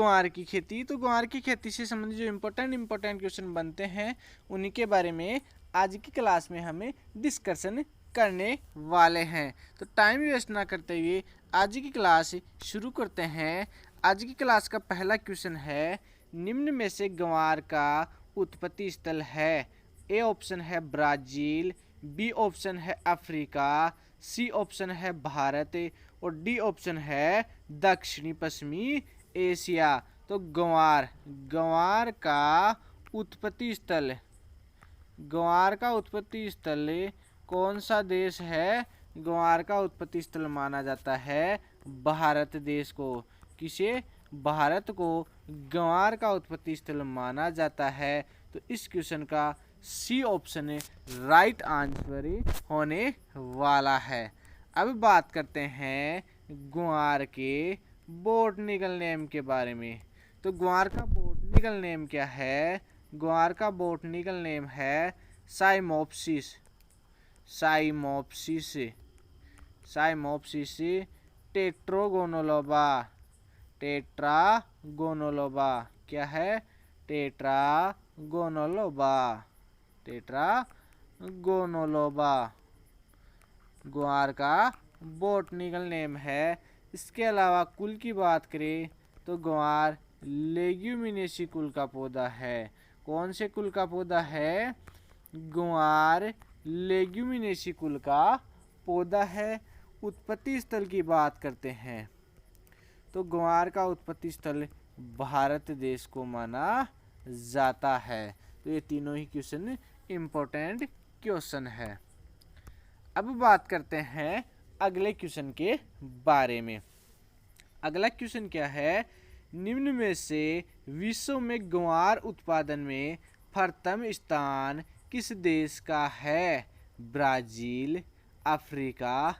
ग्वार की खेती। तो ग्वार की खेती से संबंधित जो इम्पोर्टेंट क्वेश्चन बनते हैं उन्हीं के बारे में आज की क्लास में हमें डिस्कशन करने वाले हैं। तो टाइम वेस्ट ना करते हुए आज की क्लास शुरू करते हैं। आज की क्लास का पहला क्वेश्चन है, निम्न में से ग्वार का उत्पत्ति स्थल है। ए ऑप्शन है ब्राजील, बी ऑप्शन है अफ्रीका, सी ऑप्शन है भारत और डी ऑप्शन है दक्षिणी पश्चिमी एशिया। तो ग्वार का उत्पत्ति स्थल, ग्वार का उत्पत्ति स्थल कौन सा देश है? ग्वार का उत्पत्ति स्थल माना जाता है भारत देश को। किसे? भारत को ग्वार का उत्पत्ति स्थल माना जाता है। तो इस क्वेश्चन का सी ऑप्शन राइट आंसर होने वाला है। अब बात करते हैं ग्वार के बोटनिकल नेम के बारे में। तो ग्वार का बोटनिकल नेम क्या है? ग्वार का बोटनिकल नेम है साइमोप्सिस, साइमोप्सिस, साइमोप्सिस टेट्रागोनोलोबा, टेट्रागोनोलोबा। क्या है? टेट्रागोनोलोबा, टेट्रागोनोलोबा ग्वार का बोटनिकल नेम है। इसके अलावा कुल की बात करें तो ग्वार लेग्यूमिनेसी कुल का पौधा है। कौन से कुल का पौधा है? ग्वार लेग्यूमिनेसी कुल का पौधा है। उत्पत्ति स्थल की बात करते हैं तो ग्वार का उत्पत्ति स्थल भारत देश को माना जाता है। तो ये तीनों ही क्वेश्चन इम्पोर्टेंट क्वेश्चन है। अब बात करते हैं अगले क्वेश्चन के बारे में। अगला क्वेश्चन क्या है? निम्न में से विश्व में ग्वार उत्पादन में प्रथम स्थान किस देश का है? ब्राजील, अफ्रीका,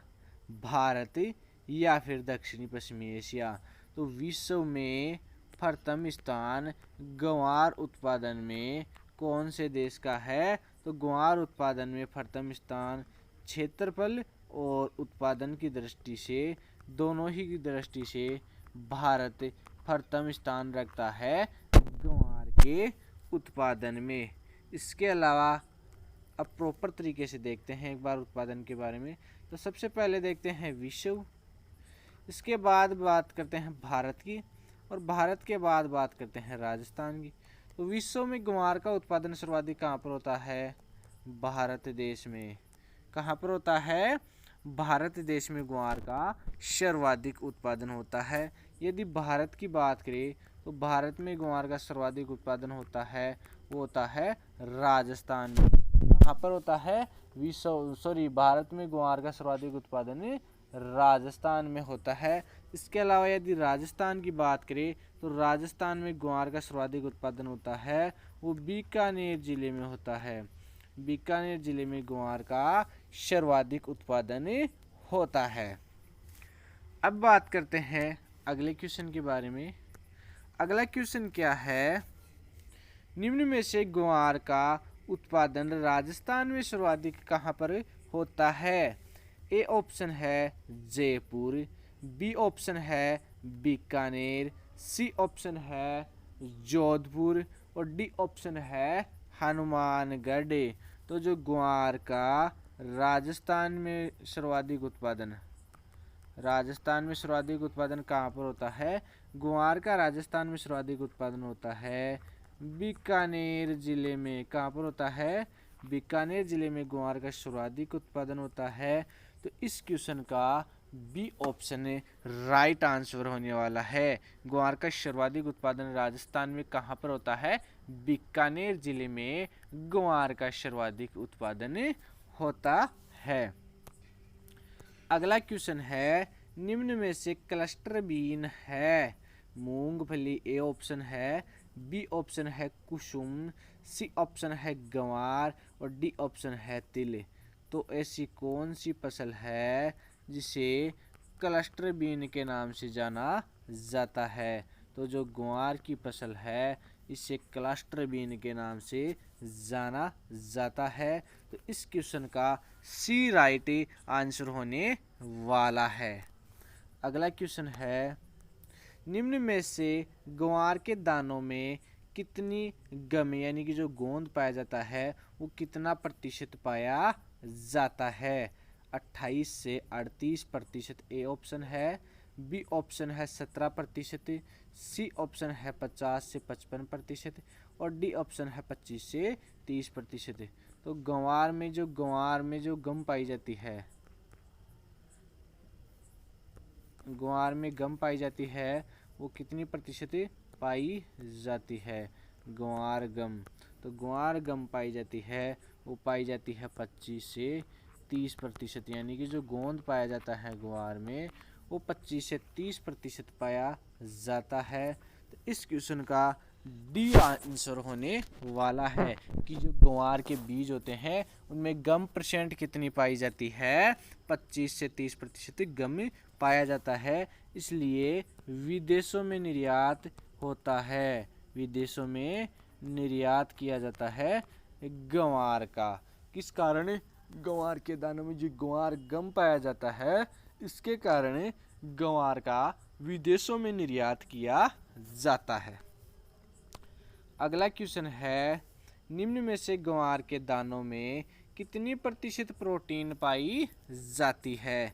भारत या फिर दक्षिणी पश्चिमी एशिया। तो विश्व में प्रथम स्थान ग्वार उत्पादन में कौन से देश का है? तो ग्वार उत्पादन में प्रथम स्थान क्षेत्रफल और उत्पादन की दृष्टि से, दोनों ही की दृष्टि से भारत प्रथम स्थान रखता है ग्वार के उत्पादन में। इसके अलावा अब प्रॉपर तरीके से देखते हैं एक बार उत्पादन के बारे में। तो सबसे पहले देखते हैं विश्व, इसके बाद बात करते हैं भारत की और भारत के बाद बात करते हैं राजस्थान की। तो विश्व में ग्वार का उत्पादन सर्वाधिक कहाँ पर होता है? भारत देश में। कहाँ पर होता है? भारत देश में ग्वार का सर्वाधिक उत्पादन होता है। यदि भारत की बात करें तो भारत में ग्वार का सर्वाधिक उत्पादन होता है, वो होता है राजस्थान में। कहाँ पर होता है? भारत में ग्वार का सर्वाधिक उत्पादन राजस्थान में होता है। इसके अलावा यदि राजस्थान की बात करें तो राजस्थान में ग्वार का सर्वाधिक उत्पादन होता है, वो बीकानेर जिले में होता है। बीकानेर जिले में ग्वार का सर्वाधिक उत्पादन होता है। अब बात करते हैं अगले क्वेश्चन के बारे में। अगला क्वेश्चन क्या है? निम्न में से ग्वार का उत्पादन राजस्थान में सर्वाधिक कहाँ पर होता है? ए ऑप्शन है जयपुर, बी ऑप्शन है बीकानेर, सी ऑप्शन है जोधपुर और डी ऑप्शन है हनुमानगढ़। तो जो ग्वार का राजस्थान में सर्वाधिक उत्पादन, राजस्थान में सर्वाधिक उत्पादन कहाँ पर होता है? ग्वार का राजस्थान में सर्वाधिक उत्पादन होता है बीकानेर जिले में। कहाँ पर होता है? बीकानेर जिले में ग्वार का सर्वाधिक उत्पादन होता है। तो इस क्वेश्चन का बी ऑप्शन राइट आंसर होने वाला है। ग्वार का सर्वाधिक उत्पादन राजस्थान में कहाँ पर होता है? बीकानेर जिले में ग्वार का सर्वाधिक उत्पादन होता है। अगला क्वेश्चन है, निम्न में से क्लस्टर बीन है? मूंगफली ए ऑप्शन है, बी ऑप्शन है कुसुम, सी ऑप्शन है गंवार और डी ऑप्शन है तिल। तो ऐसी कौन सी फसल है जिसे क्लस्टर बीन के नाम से जाना जाता है? तो जो ग्वार की फसल है इसे क्लस्टर बीन के नाम से जाना जाता है। तो इस क्वेश्चन का सी राइट आंसर होने वाला है। अगला क्वेश्चन है, निम्न में से ग्वार के दानों में कितनी गम यानी कि जो गोंद पाया जाता है वो कितना प्रतिशत पाया जाता है? 28 से 38% ए ऑप्शन है, बी ऑप्शन है 17%, सी ऑप्शन है 50 से 55% और डी ऑप्शन है 25 से 30%। तो ग्वार में जो गम पाई जाती है, ग्वार में गम पाई जाती है वो कितनी प्रतिशत पाई जाती है? ग्वार गम, तो ग्वार गम पाई जाती है वो पाई जाती है 25 से 30%, यानी कि जो गोंद पाया जाता है ग्वार में वो 25 से 30% पाया जाता है। तो इस क्वेश्चन का डी आंसर होने वाला है कि जो ग्वार के बीज होते हैं उनमें गम परसेंट कितनी पाई जाती है? 25 से 30% गम पाया जाता है, इसलिए विदेशों में निर्यात होता है, विदेशों में निर्यात किया जाता है ग्वार का। किस कारण? ग्वार के दानों में जो ग्वार गम पाया जाता है इसके कारण ग्वार का विदेशों में निर्यात किया जाता है। अगला क्वेश्चन है, निम्न में से ग्वार के दानों में कितनी प्रतिशत प्रोटीन पाई जाती है?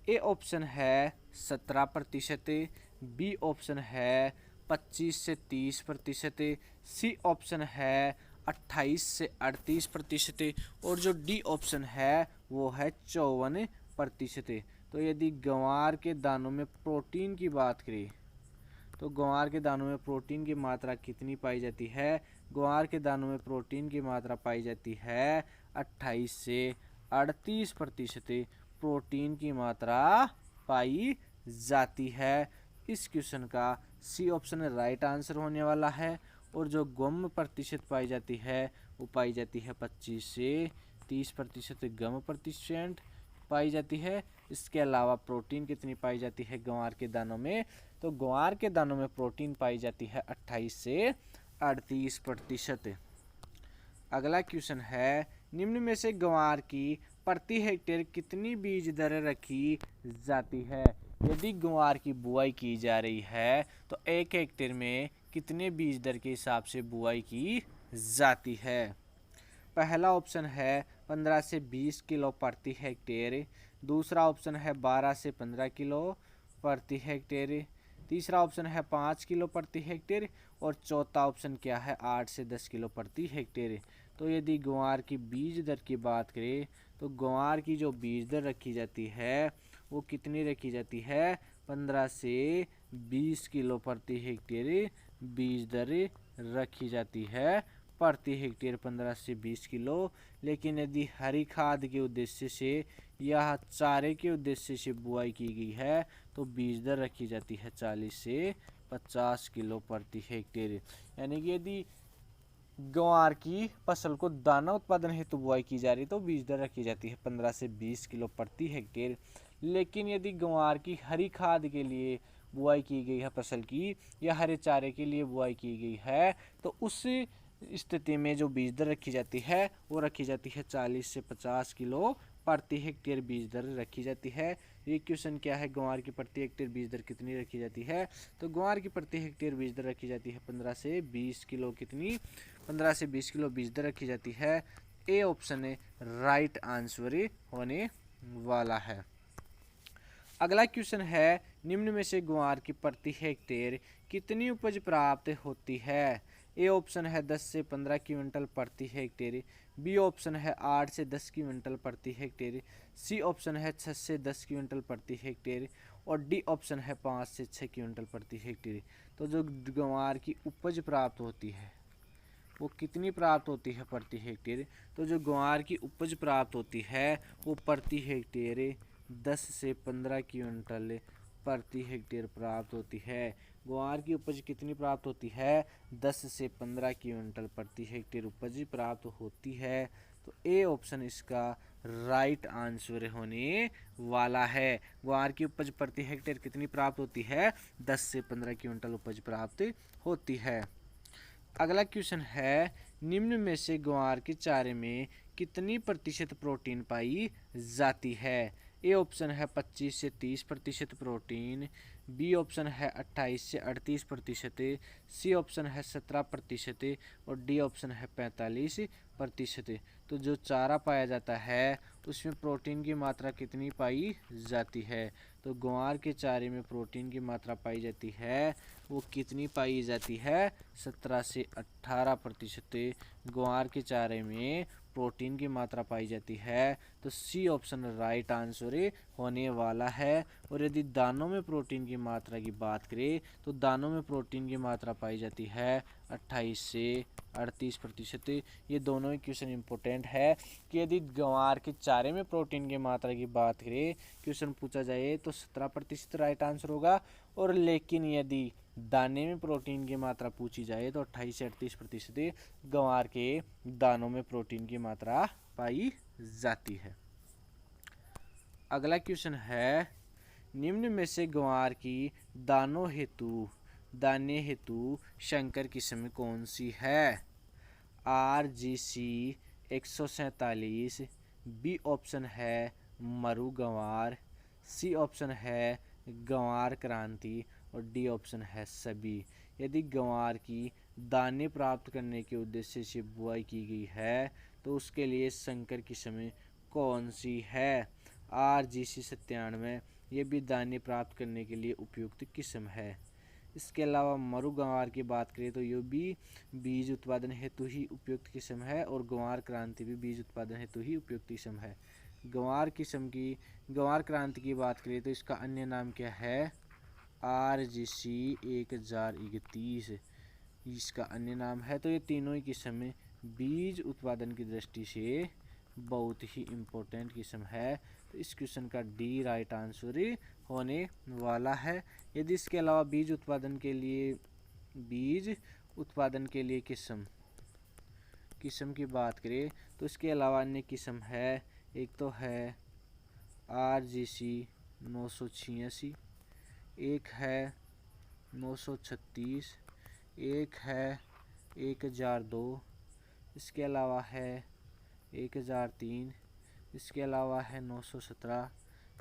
ए ऑप्शन है 17%, बी ऑप्शन है 25 से 30%, सी ऑप्शन है 28 से 38% और जो डी ऑप्शन है वो है 54%। तो यदि ग्वार के दानों में प्रोटीन की बात करें तो ग्वार के दानों में प्रोटीन की मात्रा कितनी पाई जाती है? ग्वार के दानों में प्रोटीन की मात्रा पाई जाती है 28 से 38% प्रोटीन की मात्रा पाई जाती है। इस क्वेश्चन का सी ऑप्शन राइट आंसर होने वाला है और जो गम प्रतिशत पाई जाती है वो पाई जाती है 25 से 30% गम प्रतिशत पाई जाती है। इसके अलावा प्रोटीन कितनी पाई जाती है ग्वार के दानों में? तो ग्वार के दानों में प्रोटीन पाई जाती है 28 से 38%। अगला क्वेश्चन है, निम्न में से ग्वार की प्रति हेक्टेयर कितनी बीज दर रखी जाती है? यदि ग्वार की बुआई की जा रही है तो 1 हेक्टेयर में कितने बीज दर के हिसाब से बुआई की जाती है? पहला ऑप्शन है 15 से 20 किलो प्रति हेक्टेयर, दूसरा ऑप्शन है 12 से 15 किलो प्रति हेक्टेयर, तीसरा ऑप्शन है 5 किलो प्रति हेक्टेयर और चौथा ऑप्शन क्या है 8 से 10 किलो प्रति हेक्टेयर। तो यदि ग्वार की बीज दर की बात करें तो ग्वार की जो बीज दर रखी जाती है वो कितनी रखी जाती है? 15 से 20 किलो प्रति हेक्टेयर बीज दर रखी जाती है प्रति हेक्टेयर 15 से 20 किलो। लेकिन यदि हरी खाद के उद्देश्य से या चारे के उद्देश्य से बुआई की गई है तो बीज दर रखी जाती है 40 से 50 किलो प्रति हेक्टेयर। यानी कि यदि ग्वार की फसल को दाना उत्पादन हेतु बुआई की जा रही है तो बीज दर रखी जाती है 15 से 20 किलो प्रति हेक्टेयर। लेकिन यदि ग्वार की हरी खाद के लिए बुआई की गई है फसल की या हरे चारे के लिए बुआई की गई है तो उस स्थिति में जो बीज दर रखी जाती है वो रखी जाती है 40 से 50 किलो प्रति हेक्टेयर बीज दर रखी जाती है। ये क्वेश्चन क्या है, ग्वार की प्रति हेक्टेयर बीज दर कितनी रखी जाती है? तो ग्वार की प्रति हेक्टेयर बीज दर रखी जाती है 15 से 20 किलो। कितनी? 15 से 20 किलो बीज दर रखी जाती है। ए ऑप्शन राइट आंसर होने वाला है। अगला क्वेश्चन है, निम्न में से ग्वार की प्रति हेक्टेयर कितनी उपज प्राप्त होती है? ए ऑप्शन है 10 से 15 क्विंटल प्रति हेक्टेयर, बी ऑप्शन है 8 से 10 क्विंटल प्रति हेक्टेयर, सी ऑप्शन है 6 से 10 क्विंटल प्रति हेक्टेयर और डी ऑप्शन है 5 से 6 क्विंटल प्रति हेक्टेयर। तो जो ग्वार की उपज प्राप्त होती है वो कितनी प्राप्त होती है प्रति हेक्टेयर? तो जो ग्वार की उपज प्राप्त होती है वो प्रति हेक्टेयर 10 से 15 क्विंटल प्रति हेक्टेयर प्राप्त होती है। ग्वार की उपज कितनी प्राप्त होती है? 10 से 15 क्विंटल प्रति हेक्टेयर उपज प्राप्त होती है। तो ए ऑप्शन इसका राइट आंसर होने वाला है। ग्वार की उपज प्रति हेक्टेयर कितनी प्राप्त होती है? 10 से 15 क्विंटल उपज प्राप्त होती है। अगला क्वेश्चन है, निम्न में से ग्वार के चारे में कितनी प्रतिशत प्रोटीन पाई जाती है? ए ऑप्शन है 25 से 30% प्रोटीन, बी ऑप्शन है 28 से 38%, सी ऑप्शन है 17% और डी ऑप्शन है 45%। तो जो चारा पाया जाता है उसमें प्रोटीन की मात्रा कितनी पाई जाती है? तो ग्वार के चारे में प्रोटीन की मात्रा पाई जाती है वो कितनी पाई जाती है? 17 से 18% ग्वार के चारे में प्रोटीन की मात्रा पाई जाती है। तो सी ऑप्शन राइट आंसर होने वाला है। और यदि दानों में प्रोटीन की मात्रा की बात करें तो दानों में प्रोटीन की मात्रा पाई जाती है 28 से 38%। ये दोनों ही क्वेश्चन इंपॉर्टेंट है कि यदि ग्वार के चारे में प्रोटीन की मात्रा की बात करें क्वेश्चन पूछा जाए तो 17% राइट आंसर होगा। और लेकिन यदि दाने में प्रोटीन की मात्रा पूछी जाए तो 28 से 38% ग्वार के दानों में प्रोटीन की मात्रा पाई जाती है। अगला क्वेश्चन है निम्न में से ग्वार की दाने हेतु संकर किस्म कौन सी है? RGC 147, बी ऑप्शन है मरु गंवार, सी ऑप्शन है गंवार क्रांति और डी ऑप्शन है सभी। यदि गंवार की दाने प्राप्त करने के उद्देश्य से बुआई की गई है तो उसके लिए संकर किस्म कौन सी है? RGC 97 ये भी दाने प्राप्त करने के लिए उपयुक्त किस्म है। इसके अलावा मरु गंवार की बात करें तो ये भी बीज उत्पादन हेतु ही उपयुक्त किस्म है और गंवार क्रांति भी बीज उत्पादन हेतु ही उपयुक्त किस्म है। गंवार क्रांति की बात करें तो इसका अन्य नाम क्या है? RGC 1031 इसका अन्य नाम है। तो ये तीनों ही किस्म बीज उत्पादन की दृष्टि से बहुत ही इम्पोर्टेंट किस्म है। तो इस क्वेश्चन का डी राइट आंसर होने वाला है। यदि इसके अलावा बीज उत्पादन के लिए किस्म की बात करें तो इसके अलावा अन्य किस्म है। एक तो है RGC 986, एक है 936, एक है 1002, इसके अलावा है 1003, इसके अलावा है 917,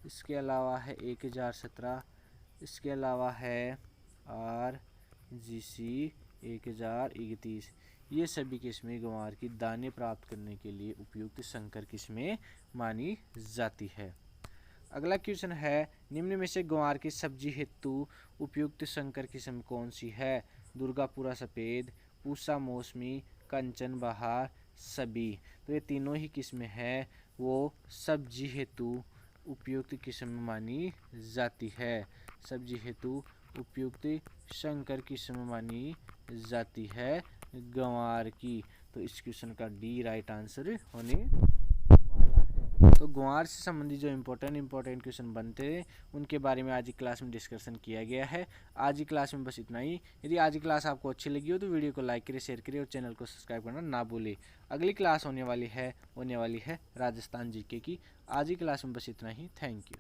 इसके अलावा है 1017, इसके अलावा है RGC 1031। ये सभी किस्में गंवार की दाने प्राप्त करने के लिए उपयुक्त संकर किस्में मानी जाती है। अगला क्वेश्चन है निम्न में से ग्वार की सब्जी हेतु उपयुक्त संकर किस्म कौन सी है? दुर्गापुरा सफ़ेद, पूसा मौसमी, कंचन बहार, सभी। तो ये तीनों ही किस्में हैं वो सब्जी हेतु उपयुक्त किस्म मानी जाती है। सब्जी हेतु उपयुक्त संकर किस्म मानी जाती है ग्वार की। तो इस क्वेश्चन का डी राइट आंसर होने वाला है। तो ग्वार से संबंधित जो इम्पोर्टेंट क्वेश्चन बनते हैं उनके बारे में आज की क्लास में डिस्कशन किया गया है। आज की क्लास में बस इतना ही। यदि आज की क्लास आपको अच्छी लगी हो तो वीडियो को लाइक करें, शेयर करें और चैनल को सब्सक्राइब करना ना भूलें। अगली क्लास होने वाली है राजस्थान जीके की। आज की क्लास में बस इतना ही। Thank you.